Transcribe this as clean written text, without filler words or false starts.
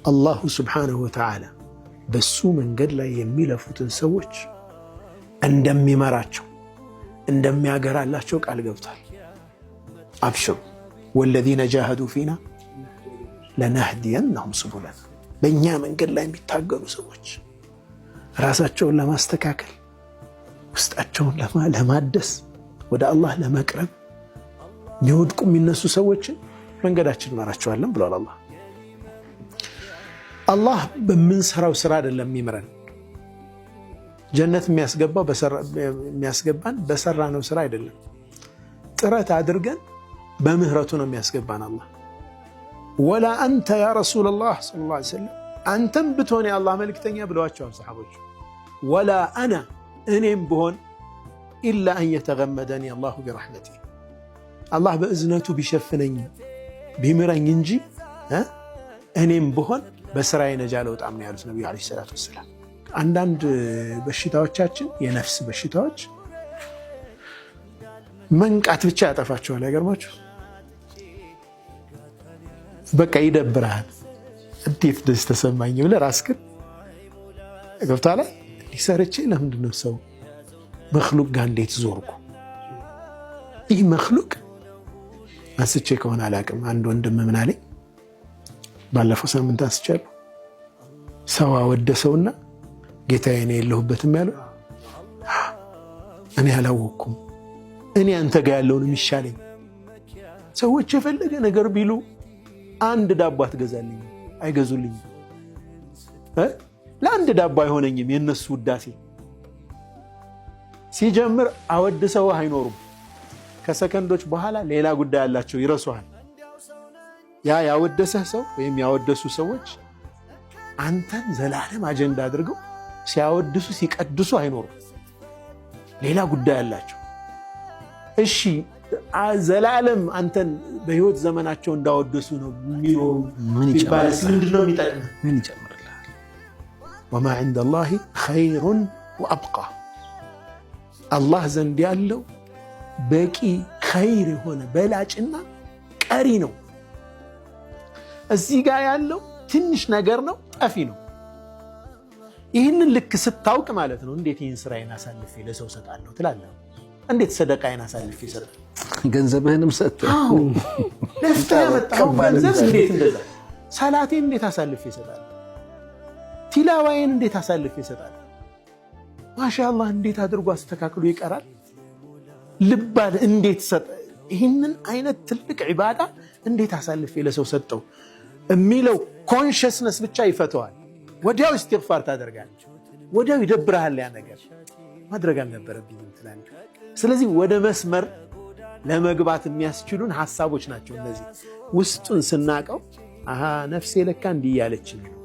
አላሁ ስብሓነሁ ወተዓላ በሱ መንገድ ላይ የሚለፉትን ሰዎች እንደሚመራቸው እንደሚያገራላቸው ቃል ገብቷል። አብሽሩ ወለዚነ ጃሃዱ ፊና ለነህዲየነሁም ሱቡለና። በእኛ መንገድ ላይ የሚታገሉ ሰዎች ራሳቸውን ለማስተካከል ውስጣቸውን ለማደስ ወደ አላህ ለመቅረብ የሚወድቁ የሚነሱ ሰዎችን መንገዳችን እንመራቸዋለን ብሏል አላህ። አላህ በምንሰራው ስራ አይደለም የሚምረን። ጀነት የሚያስገባን በሰራነው ስራ አይደለም። ጥረት አድርገን በምህረቱ ነው የሚያስገባን አላህ። ወላ አንተ ያ ረሱለላህ ሰለላሁ ዐለይሂ ወሰለም አንተም ብትሆን የአላህ መልእክተኛ ብለዋቸዋል ሰሓቦች። ወላ አና እኔም ብሆን ኢላ አን የተገመደኒ አላሁ ቢረሕመቲህ አላህ በእዝነቱ ቢሸፍነኝ ቢምረኝ እንጂ እኔም ብሆን በስራዬ ነጃ ለውጣም ነው ያሉት ነቢዩ ዓለይሂ ሰላቱ ወሰላም። አንዳንድ በሽታዎቻችን የነፍስ በሽታዎች መንቃት ብቻ ያጠፋቸዋል። አይገርማችሁ? በቃ ይደብርሃል። እንዴት ደስ ተሰማኝ ብለህ ራስህን ገብቶሃል። ሊሰርቼ ለምንድን ነው ሰው መክሉቅ ጋር እንዴት ዞርኩ? ይህ መክሉቅ አንስቼ ከሆነ አላቅም። አንድ ወንድም ምን አለኝ ባለፈው ሳምንት አንስቻለሁ። ሰው አወደሰውና ጌታዬ እኔ የለሁበትም ያለው እኔ አላወቅኩም። እኔ አንተ ጋር ያለውን የሚሻለኝ ሰዎች የፈለገ ነገር ቢሉ አንድ ዳቦ አትገዛልኝ አይገዙልኝ። ለአንድ ዳቦ አይሆነኝም የነሱ ውዳሴ። ሲጀምር አወድሰው አይኖሩም። ከሰከንዶች በኋላ ሌላ ጉዳይ ያላቸው ይረሱሃል። ያ ያወደሰህ ሰው ወይም ያወደሱ ሰዎች አንተን ዘላለም አጀንዳ አድርገው ሲያወድሱ ሲቀድሱ አይኖሩም። ሌላ ጉዳይ ያላቸው። እሺ ዘላለም አንተን በህይወት ዘመናቸው እንዳወደሱ ነው የሚኖሩ ቢባልስ ምንድነው የሚጠቅም? ምን ይጨምርልሃል? ወማ ዐንደላሂ ኸይሩን ወአብቃ አላህ ዘንድ ያለው በቂ ኸይር የሆነ በላጭና ቀሪ ነው። እዚህ ጋር ያለው ትንሽ ነገር ነው፣ ጠፊ ነው። ይህንን ልክ ስታውቅ ማለት ነው እንዴት ይህን ስራዬን አሳልፌ ለሰው ሰጣለሁ ትላለህ። እንዴት ሰደቃዬን አሳልፌ ሰጣለሁ? ገንዘብህንም ሰጥተህ ለፍተህ ያመጣኸው ገንዘብ እንዴት እንደዛ። ሰላቴን እንዴት አሳልፌ ሰጣለሁ? ቲላዋዬን እንዴት አሳልፌ ሰጣለሁ? ማሻአላህ እንዴት አድርጎ አስተካክሎ ይቀራል። ልባል እንዴት ሰጠ። ይህንን አይነት ትልቅ ዒባዳ እንዴት አሳልፌ ለሰው ሰጠው የሚለው ኮንሽስነስ ብቻ ይፈተዋል። ወዲያው ኢስቲግፋር ታደርጋለህ። ወዲያው ይደብርሃል። ያ ነገር ማድረግ አልነበረብኝም ትላለህ። ስለዚህ ወደ መስመር ለመግባት የሚያስችሉን ሐሳቦች ናቸው እነዚህ። ውስጡን ስናቀው ነፍሴ ለካ እንዲህ ያለችኝ ነው